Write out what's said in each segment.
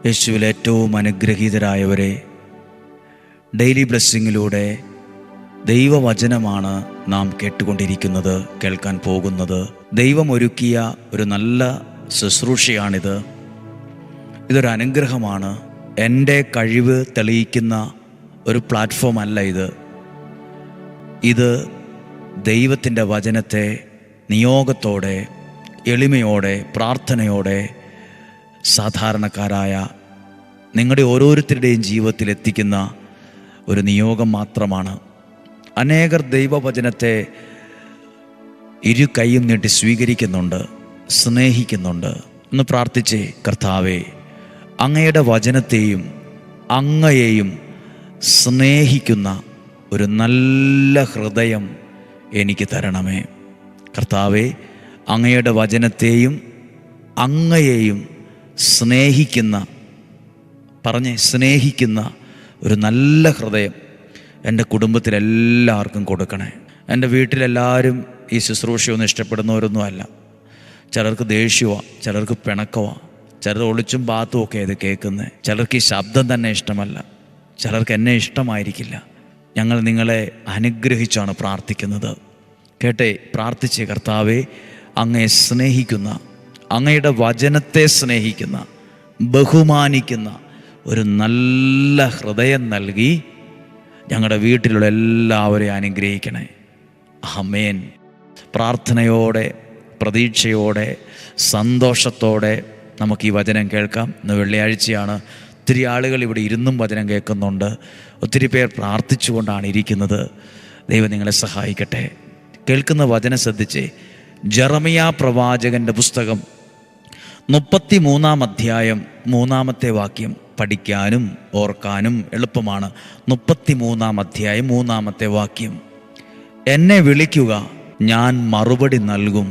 യേശുവിൽ ഏറ്റവും അനുഗ്രഹീതരായവരെ, ഡെയിലി ബ്ലെസ്സിങ്ങിലൂടെ ദൈവവചനമാണ് നാം കേട്ടുകൊണ്ടിരിക്കുന്നത്, കേൾക്കാൻ പോകുന്നത്. ദൈവം ഒരുക്കിയ ഒരു നല്ല ശുശ്രൂഷയാണിത്. ഇതൊരു അനുഗ്രഹമാണ്. എൻ്റെ കഴിവ് തെളിയിക്കുന്ന ഒരു പ്ലാറ്റ്ഫോം അല്ല ഇത് ദൈവത്തിൻ്റെ വചനത്തെ നിയോഗത്തോടെ, എളിമയോടെ, പ്രാർത്ഥനയോടെ സാധാരണക്കാരായ നിങ്ങളുടെ ഓരോരുത്തരുടെയും ജീവിതത്തിൽ എത്തിക്കുന്ന ഒരു നിയോഗം മാത്രമാണ്. അനേകർ ദൈവവചനത്തെ ഇരു കൈയും നീട്ടി സ്വീകരിക്കുന്നുണ്ട്, സ്നേഹിക്കുന്നുണ്ട്. ഒന്ന് പ്രാർത്ഥിച്ചേ, കർത്താവേ, അങ്ങയുടെ വചനത്തെയും അങ്ങയെയും സ്നേഹിക്കുന്ന ഒരു നല്ല ഹൃദയം എനിക്ക് തരണമേ. കർത്താവേ, അങ്ങയുടെ വചനത്തെയും അങ്ങയെയും സ്നേഹിക്കുന്ന ഒരു നല്ല ഹൃദയം എൻ്റെ കുടുംബത്തിലെല്ലാവർക്കും കൊടുക്കണേ. എൻ്റെ വീട്ടിലെല്ലാവരും ഈ ശുശ്രൂഷയൊന്നും ഇഷ്ടപ്പെടുന്നവരൊന്നുമല്ല. ചിലർക്ക് ദേഷ്യമാണ്, ചിലർക്ക് പിണക്കമാണ്, ചിലർ ഒളിച്ചും പാത്തും ഒക്കെ ഇത് കേൾക്കുന്നത്. ചിലർക്ക് ഈ ശബ്ദം തന്നെ ഇഷ്ടമല്ല, ചിലർക്ക് എന്നെ ഇഷ്ടമായിരിക്കില്ല. ഞങ്ങൾ നിങ്ങളെ അനുഗ്രഹിച്ചാണ് പ്രാർത്ഥിക്കുന്നത്. കേട്ടെ, പ്രാർത്ഥിച്ചേ. കർത്താവേ, അങ്ങയെ സ്നേഹിക്കുന്ന, അങ്ങയുടെ വചനത്തെ സ്നേഹിക്കുന്ന, ബഹുമാനിക്കുന്ന ഒരു നല്ല ഹൃദയം നൽകി ഞങ്ങളുടെ വീട്ടിലുള്ള എല്ലാവരെയും അനുഗ്രഹിക്കണേ. ആമേൻ. പ്രാർത്ഥനയോടെ, പ്രതീക്ഷയോടെ, സന്തോഷത്തോടെ നമുക്ക് ഈ വചനം കേൾക്കാം. ഇന്ന് വെള്ളിയാഴ്ചയാണ്. ഒത്തിരി ആളുകൾ ഇവിടെ ഇരുന്നും വചനം കേൾക്കുന്നുണ്ട്. ഒത്തിരി പേർ പ്രാർത്ഥിച്ചുകൊണ്ടാണ് ഇരിക്കുന്നത്. ദൈവം നിങ്ങളെ സഹായിക്കട്ടെ. കേൾക്കുന്ന വചനം ശ്രദ്ധിച്ചേ. ജെറമിയാ പ്രവാചകൻ്റെ പുസ്തകം 33-ാം അധ്യായം 3-ാമത്തെ വാക്യം പഠിക്കാനും ഓർക്കാനും എളുപ്പമാണ്. 33-ാം അധ്യായം 3-ാമത്തെ വാക്യം. എന്നെ വിളിക്കുക, ഞാൻ മറുപടി നൽകും.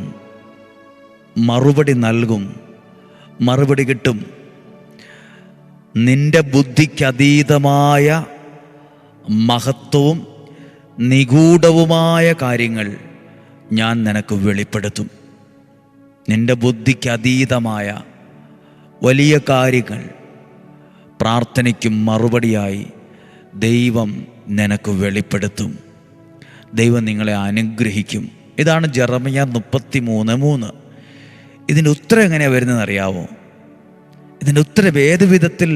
മറുപടി കിട്ടും. നിന്റെ ബുദ്ധിക്കതീതമായ മഹത്വവും നിഗൂഢവുമായ കാര്യങ്ങൾ ഞാൻ നിനക്ക് വെളിപ്പെടുത്തും. നിന്റെ ബുദ്ധിക്കതീതമായ വലിയ കാര്യങ്ങൾ പ്രാർത്ഥനയ്ക്കും മറുപടിയായി ദൈവം നിനക്ക് വെളിപ്പെടുത്തും. ദൈവം നിങ്ങളെ അനുഗ്രഹിക്കും. ഇതാണ് ജെറമിയ 33:3. ഇതിൻ്റെ ഉത്തരം എങ്ങനെയാണ് വരുന്നതെന്ന് അറിയാവോ? ഇതിൻ്റെ ഉത്തരം ഏത് വിധത്തിൽ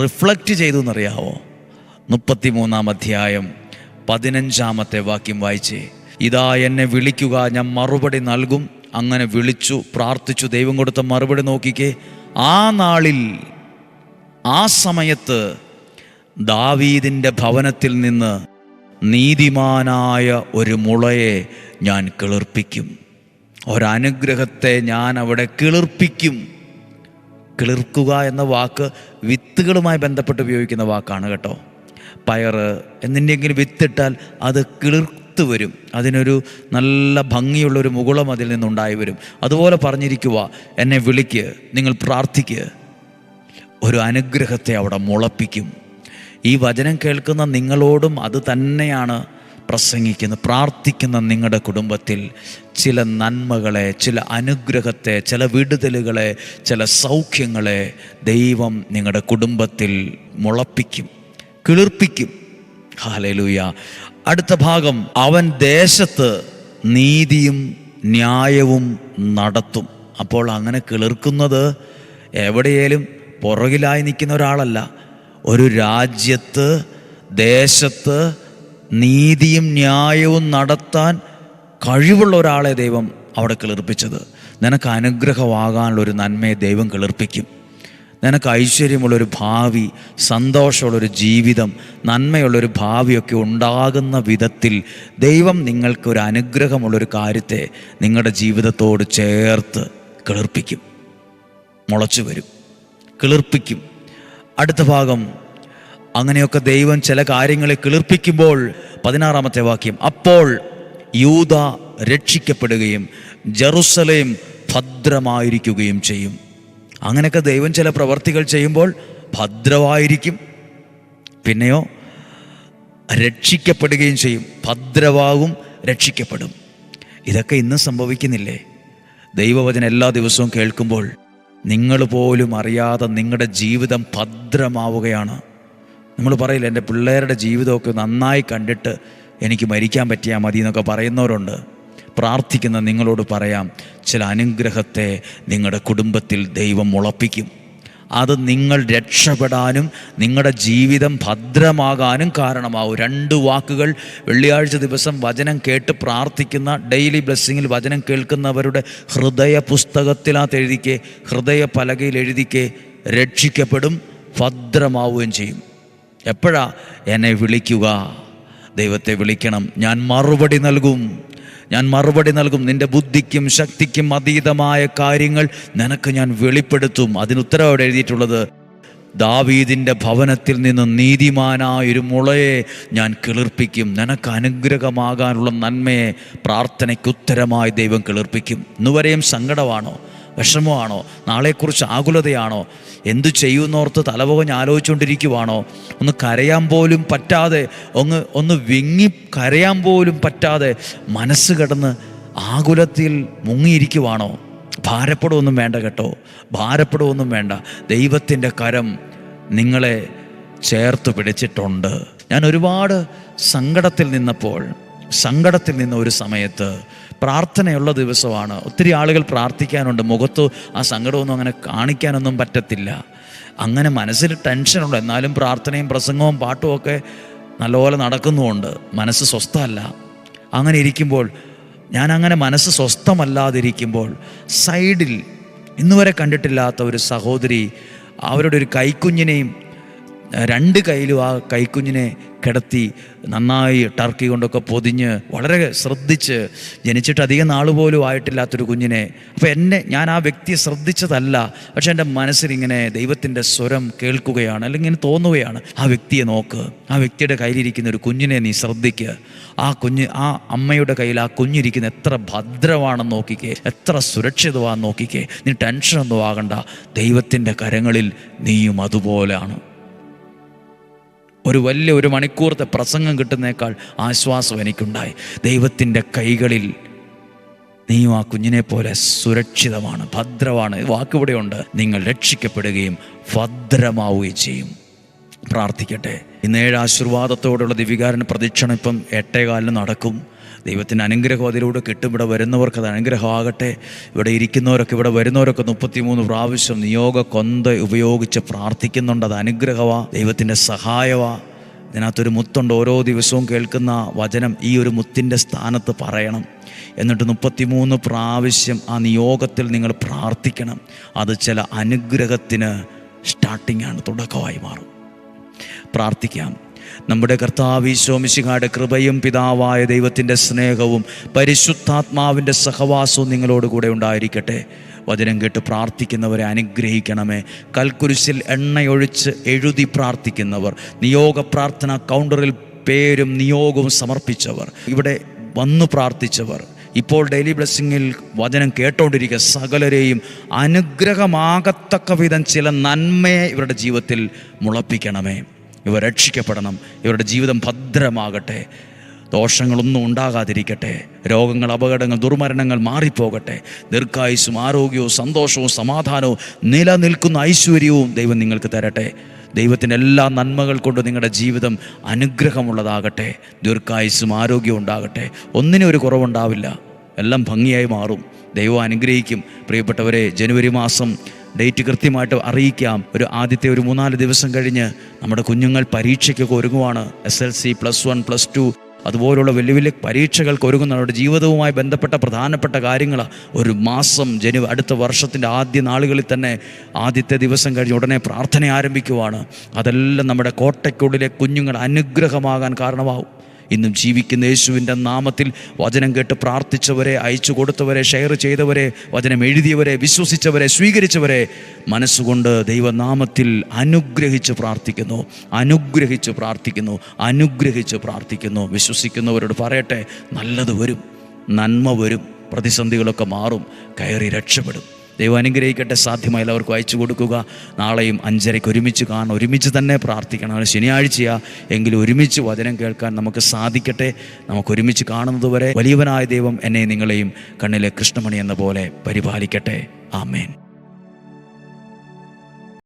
റിഫ്ലക്റ്റ് ചെയ്തു എന്നറിയാവോ? 33-ാം അധ്യായം 15-ാമത്തെ വാക്യം വായിച്ചേ. ഇതാ എന്നെ വിളിക്കുക, ഞാൻ മറുപടി നൽകും. അങ്ങനെ വിളിച്ചു, പ്രാർത്ഥിച്ചു. ദൈവം കൊടുത്ത മറുപടി നോക്കിക്കേ. ആ നാളിൽ, ആ സമയത്ത് ദാവീദിൻ്റെ ഭവനത്തിൽ നിന്ന് നീതിമാനായ ഒരു മുളയെ ഞാൻ കിളിർപ്പിക്കും. ഒരനുഗ്രഹത്തെ ഞാൻ അവിടെ കിളിർപ്പിക്കും. കിളിർക്കുക എന്ന വാക്ക് വിത്തുകളുമായി ബന്ധപ്പെട്ട് ഉപയോഗിക്കുന്ന വാക്കാണ് കേട്ടോ. പയറ് എന്തിൻ്റെങ്കിലും വിത്തിട്ടാൽ അത് കിളിർത്ത് വരും. അതിനൊരു നല്ല ഭംഗിയുള്ളൊരു മുകുളം അതിൽ നിന്നുണ്ടായി വരും. അതുപോലെ പറഞ്ഞിരിക്കുക, എന്നെ വിളിക്ക്, നിങ്ങൾ പ്രാർത്ഥിക്കുക, ഒരു അനുഗ്രഹത്തെ അവിടെ മുളപ്പിക്കും. ഈ വചനം കേൾക്കുന്ന നിങ്ങളോടും അത് തന്നെയാണ് പ്രസംഗിക്കുന്നത്. പ്രാർത്ഥിക്കുന്ന നിങ്ങളുടെ കുടുംബത്തിൽ ചില നന്മകളെ, ചില അനുഗ്രഹത്തെ, ചില വിടുതലുകളെ, ചില സൗഖ്യങ്ങളെ ദൈവം നിങ്ങളുടെ കുടുംബത്തിൽ മുളപ്പിക്കും, കിളിർപ്പിക്കും. ഹല്ലേലൂയ. അടുത്ത ഭാഗം, അവൻ ദേശത്ത് നീതിയും ന്യായവും നടത്തും. അപ്പോൾ അങ്ങനെ കിളിർക്കുന്നത് എവിടെയേലും പുറകിലായി നിൽക്കുന്ന ഒരാളല്ല. ഒരു രാജ്യത്ത്, ദേശത്ത് നീതിയും ന്യായവും നടത്താൻ കഴിവുള്ള ഒരാളെ ദൈവം അവിടെ കിളിർപ്പിച്ചത്. നിനക്ക് അനുഗ്രഹമാകാനുള്ളൊരു നന്മയെ ദൈവം കിളിർപ്പിക്കും. നിനക്ക് ഐശ്വര്യമുള്ളൊരു ഭാവി, സന്തോഷമുള്ളൊരു ജീവിതം, നന്മയുള്ളൊരു ഭാവിയൊക്കെ ഉണ്ടാകുന്ന വിധത്തിൽ ദൈവം നിങ്ങൾക്കൊരു അനുഗ്രഹമുള്ളൊരു കാര്യത്തെ നിങ്ങളുടെ ജീവിതത്തോട് ചേർത്ത് കിളിർപ്പിക്കും. മുളച്ചു വരും, കിളിർപ്പിക്കും. അടുത്ത ഭാഗം, അങ്ങനെയൊക്കെ ദൈവം ചില കാര്യങ്ങളെ കിളിർപ്പിക്കുമ്പോൾ 16-ാമത്തെ വാക്യം, അപ്പോൾ യൂദ രക്ഷിക്കപ്പെടുകയും ജെറുസലേം ഭദ്രമായിരിക്കുകയും ചെയ്യും. അങ്ങനെയൊക്കെ ദൈവം ചില പ്രവർത്തികൾ ചെയ്യുമ്പോൾ ഭദ്രമായിരിക്കും, പിന്നെയോ രക്ഷിക്കപ്പെടുകയും ചെയ്യും. ഭദ്രമാകും, രക്ഷിക്കപ്പെടും. ഇതൊക്കെ ഇന്ന് സംഭവിക്കുന്നില്ലേ? ദൈവവചനം എല്ലാ ദിവസവും കേൾക്കുമ്പോൾ നിങ്ങൾ പോലും അറിയാതെ നിങ്ങളുടെ ജീവിതം ഭദ്രമാവുകയാണ്. നമ്മൾ പറയില്ല, എൻ്റെ പിള്ളേരുടെ ജീവിതമൊക്കെ നന്നായി കണ്ടിട്ട് എനിക്ക് മരിക്കാൻ പറ്റിയാൽ മതി എന്നൊക്കെ പറയുന്നവരുണ്ട്. പ്രാർത്ഥിക്കുന്ന നിങ്ങളോട് പറയാം, ചില അനുഗ്രഹത്തെ നിങ്ങളുടെ കുടുംബത്തിൽ ദൈവം മുളപ്പിക്കും. അത് നിങ്ങൾ രക്ഷപ്പെടാനും നിങ്ങളുടെ ജീവിതം ഭദ്രമാകാനും കാരണമാവും. 2 വാക്കുകൾ വെള്ളിയാഴ്ച ദിവസം വചനം കേട്ട് പ്രാർത്ഥിക്കുന്ന, ഡെയിലി ബ്ലെസ്സിങ്ങിൽ വചനം കേൾക്കുന്നവരുടെ ഹൃദയ പുസ്തകത്തിനകത്ത് എഴുതിക്കേ, ഹൃദയ പലകയിൽ എഴുതിക്കേ, രക്ഷിക്കപ്പെടും, ഭദ്രമാവുകയും ചെയ്യും. എപ്പോഴാ? എന്നെ വിളിക്കുക, ദൈവത്തെ വിളിക്കണം, ഞാൻ മറുപടി നൽകും, ഞാൻ മറുപടി നൽകും. നിൻ്റെ ബുദ്ധിക്കും ശക്തിക്കും അതീതമായ കാര്യങ്ങൾ നിനക്ക് ഞാൻ വെളിപ്പെടുത്തും. അതിന് ഉത്തരവോടെ എഴുതിയിട്ടുള്ളത്, ദാവീദിൻ്റെ ഭവനത്തിൽ നിന്ന് നീതിമാനായൊരു മുളയെ ഞാൻ കിളിർപ്പിക്കും. നിനക്ക് അനുഗ്രഹമാകാനുള്ള നന്മയെ പ്രാർത്ഥനയ്ക്ക് ഉത്തരമായി ദൈവം കിളിർപ്പിക്കും. ഇന്നുവരെയും സങ്കടമാണോ, വിഷമമാണോ, നാളെക്കുറിച്ച് ആകുലതയാണോ, എന്തു ചെയ്യുന്നോർത്ത് തലപോകഞ്ഞ് ആലോചിച്ചുകൊണ്ടിരിക്കുവാണോ, ഒന്ന് കരയാൻ പോലും പറ്റാതെ, ഒന്ന് വിങ്ങി കരയാൻ പോലും പറ്റാതെ മനസ്സ് കിടന്ന് ആകുലത്തിൽ മുങ്ങിയിരിക്കുവാണോ? ഭാരപ്പെടുവൊന്നും വേണ്ട കേട്ടോ, ഭാരപ്പെടുവൊന്നും വേണ്ട. ദൈവത്തിൻ്റെ കരം നിങ്ങളെ ചേർത്ത് പിടിച്ചിട്ടുണ്ട്. ഞാൻ ഒരുപാട് സങ്കടത്തിൽ നിന്ന ഒരു സമയത്ത്, പ്രാർത്ഥനയുള്ള ദിവസമാണ്, ഒത്തിരി ആളുകൾ പ്രാർത്ഥിക്കാനുണ്ട്, മുഖത്ത് ആ സങ്കടമൊന്നും അങ്ങനെ കാണിക്കാനൊന്നും പറ്റത്തില്ല. അങ്ങനെ മനസ്സിൽ ടെൻഷനുണ്ട്, എന്നാലും പ്രാർത്ഥനയും പ്രസംഗവും പാട്ടും ഒക്കെ നല്ലപോലെ നടക്കുന്നുമുണ്ട്. മനസ്സ് സ്വസ്ഥമല്ല. അങ്ങനെ ഇരിക്കുമ്പോൾ, ഞാനങ്ങനെ മനസ്സ് സ്വസ്ഥമല്ലാതിരിക്കുമ്പോൾ, സൈഡിൽ ഇന്നുവരെ കണ്ടിട്ടില്ലാത്ത ഒരു സഹോദരി അവരുടെ ഒരു കൈക്കുഞ്ഞിനെയും 2 കൈയിലും ആ കൈക്കുഞ്ഞിനെ കിടത്തി നന്നായി ടർക്കി കൊണ്ടൊക്കെ പൊതിഞ്ഞ് വളരെ ശ്രദ്ധിച്ച്, ജനിച്ചിട്ട് അധികം നാൾ പോലും ആയിട്ടില്ലാത്തൊരു കുഞ്ഞിനെ. അപ്പോൾ ഞാൻ ആ വ്യക്തിയെ ശ്രദ്ധിച്ചതല്ല, പക്ഷെ എൻ്റെ മനസ്സിലിങ്ങനെ ദൈവത്തിൻ്റെ സ്വരം കേൾക്കുകയാണ്, അല്ലെങ്കിൽ ഇങ്ങനെ തോന്നുകയാണ്, ആ വ്യക്തിയെ നോക്ക്, ആ വ്യക്തിയുടെ കയ്യിലിരിക്കുന്ന ഒരു കുഞ്ഞിനെ നീ ശ്രദ്ധിക്കുക. ആ അമ്മയുടെ കയ്യിൽ ആ കുഞ്ഞിരിക്കുന്ന എത്ര ഭദ്രമാണെന്ന് നോക്കിക്കേ, എത്ര സുരക്ഷിതമാണെന്ന് നോക്കിക്കേ. നീ ടെൻഷനൊന്നും ആകണ്ട, ദൈവത്തിൻ്റെ കരങ്ങളിൽ നീയും അതുപോലെയാണ്. ഒരു മണിക്കൂറത്തെ പ്രസംഗം കിട്ടുന്നേക്കാൾ ആശ്വാസം എനിക്കുണ്ടായി. ദൈവത്തിൻ്റെ കൈകളിൽ നീയും ആ കുഞ്ഞിനെ പോലെ സുരക്ഷിതമാണ്, ഭദ്രമാണ്. വാക്കിവിടെയുണ്ട്, നിങ്ങൾ രക്ഷിക്കപ്പെടുകയും ഭദ്രമാവുകയും ചെയ്യും. പ്രാർത്ഥിക്കട്ടെ. ഇന്ന് 7 ആശീർവാദത്തോടുള്ള ദിവികാരൻ പ്രദക്ഷിണം ഇപ്പം 8:15 നടക്കും. ദൈവത്തിൻ്റെ അനുഗ്രഹം അതിലൂടെ കിട്ടും. ഇവിടെ വരുന്നവർക്ക് അത് അനുഗ്രഹമാകട്ടെ. ഇവിടെ ഇരിക്കുന്നവരൊക്കെ, ഇവിടെ വരുന്നവരൊക്കെ 33 പ്രാവശ്യം നിയോഗ കൊന്ത ഉപയോഗിച്ച് പ്രാർത്ഥിക്കുന്നുണ്ട്. അത് അനുഗ്രഹമാണ്, ദൈവത്തിൻ്റെ സഹായമാണ്. ഇതിനകത്തൊരു മുത്തുണ്ട്. ഓരോ ദിവസവും കേൾക്കുന്ന വചനം ഈ ഒരു മുത്തിൻ്റെ സ്ഥാനത്ത് പറയണം. എന്നിട്ട് 33 പ്രാവശ്യം ആ നിയോഗത്തിൽ നിങ്ങൾ പ്രാർത്ഥിക്കണം. അത് ചില അനുഗ്രഹത്തിന് സ്റ്റാർട്ടിങ്ങാണ്, തുടക്കമായി മാറും. പ്രാർത്ഥിക്കാം. നമ്മുടെ കർത്താവ് ഈശോ മിശിഹായുടെ കൃപയും പിതാവായ ദൈവത്തിൻ്റെ സ്നേഹവും പരിശുദ്ധാത്മാവിൻ്റെ സഹവാസവും നിങ്ങളോട് കൂടെ ഉണ്ടായിരിക്കട്ടെ. വചനം കേട്ട് പ്രാർത്ഥിക്കുന്നവരെ അനുഗ്രഹിക്കണമേ. കൽക്കുരിശിൽ എണ്ണയൊഴിച്ച് എഴുതി പ്രാർത്ഥിക്കുന്നവർ, നിയോഗ പ്രാർത്ഥന കൗണ്ടറിൽ പേരും നിയോഗവും സമർപ്പിച്ചവർ, ഇവിടെ വന്നു പ്രാർത്ഥിച്ചവർ, ഇപ്പോൾ ഡെയിലി ബ്ലെസ്സിങ്ങിൽ വചനം കേട്ടോണ്ടിരിക്കുക സകലരെയും അനുഗ്രഹമാകത്തക്ക വിധം ചില നന്മയെ ഇവരുടെ ജീവിതത്തിൽ മുളപ്പിക്കണമേ. ഇവർ രക്ഷിക്കപ്പെടണം, ഇവരുടെ ജീവിതം ഭദ്രമാകട്ടെ, ദോഷങ്ങളൊന്നും ഉണ്ടാകാതിരിക്കട്ടെ, രോഗങ്ങൾ, അപകടങ്ങൾ, ദുർമരണങ്ങൾ മാറിപ്പോകട്ടെ, ദീർഘായുസ്സും ആരോഗ്യവും സന്തോഷവും സമാധാനവും നിലനിൽക്കുന്ന ഐശ്വര്യവും ദൈവം നിങ്ങൾക്ക് തരട്ടെ. ദൈവത്തിൻ്റെ എല്ലാ നന്മകൾ കൊണ്ട് നിങ്ങളുടെ ജീവിതം അനുഗ്രഹമുള്ളതാകട്ടെ. ദീർഘായുസ്സും ആരോഗ്യവും ഉണ്ടാകട്ടെ. ഒന്നിനും ഒരു കുറവുണ്ടാവില്ല, എല്ലാം ഭംഗിയായി മാറും. ദൈവം അനുഗ്രഹിക്കും. പ്രിയപ്പെട്ടവരെ, ജനുവരി മാസം ഡേറ്റ് കൃത്യമായിട്ട് അറിയിക്കാം. ആദ്യത്തെ 3-4 ദിവസം കഴിഞ്ഞ് നമ്മുടെ കുഞ്ഞുങ്ങൾ പരീക്ഷയ്ക്കൊക്കെ ഒരുങ്ങുവാണ്. SLC, +1, +2 അതുപോലുള്ള വലിയ വലിയ പരീക്ഷകൾക്ക് ഒരുങ്ങുന്ന അവരുടെ ജീവിതവുമായി ബന്ധപ്പെട്ട പ്രധാനപ്പെട്ട കാര്യങ്ങൾ ഒരു മാസം അടുത്ത വർഷത്തിൻ്റെ ആദ്യ നാളുകളിൽ തന്നെ ആദ്യത്തെ ദിവസം കഴിഞ്ഞ് ഉടനെ പ്രാർത്ഥന ആരംഭിക്കുവാണ്. അതെല്ലാം നമ്മുടെ കോട്ടയ്ക്കുള്ളിലെ കുഞ്ഞുങ്ങൾ അനുഗ്രഹമാകാൻ കാരണമാവും. ഇന്നും ജീവിക്കുന്ന യേശുവിൻ്റെ നാമത്തിൽ വചനം കേട്ട് പ്രാർത്ഥിച്ചവരെ, അയച്ചു കൊടുത്തവരെ, ഷെയർ ചെയ്തവരെ, വചനം എഴുതിയവരെ, വിശ്വസിച്ചവരെ, സ്വീകരിച്ചവരെ മനസ്സുകൊണ്ട് ദൈവനാമത്തിൽ അനുഗ്രഹിച്ച് പ്രാർത്ഥിക്കുന്നു. വിശ്വസിക്കുന്നവരോട് പറയട്ടെ, നല്ലത് വരും, നന്മ വരും, പ്രതിസന്ധികളൊക്കെ മാറും, കയറി രക്ഷപ്പെടും. ദൈവം അനുഗ്രഹിക്കട്ടെ. സാധ്യമായ എല്ലാവർക്കും അയച്ചു കൊടുക്കുക. നാളെയും 5:30 ഒരുമിച്ച് കാണണം, ഒരുമിച്ച് തന്നെ പ്രാർത്ഥിക്കണം. ശനിയാഴ്ചയാണ് എങ്കിലും ഒരുമിച്ച് വചനം കേൾക്കാൻ നമുക്ക് സാധിക്കട്ടെ. നമുക്ക് ഒരുമിച്ച് കാണുന്നതുവരെ വലിയവനായ ദൈവം എന്നെ നിങ്ങളെയും കണ്ണിലെ കൃഷ്ണമണി എന്ന പോലെ പരിപാലിക്കട്ടെ. ആമേൻ.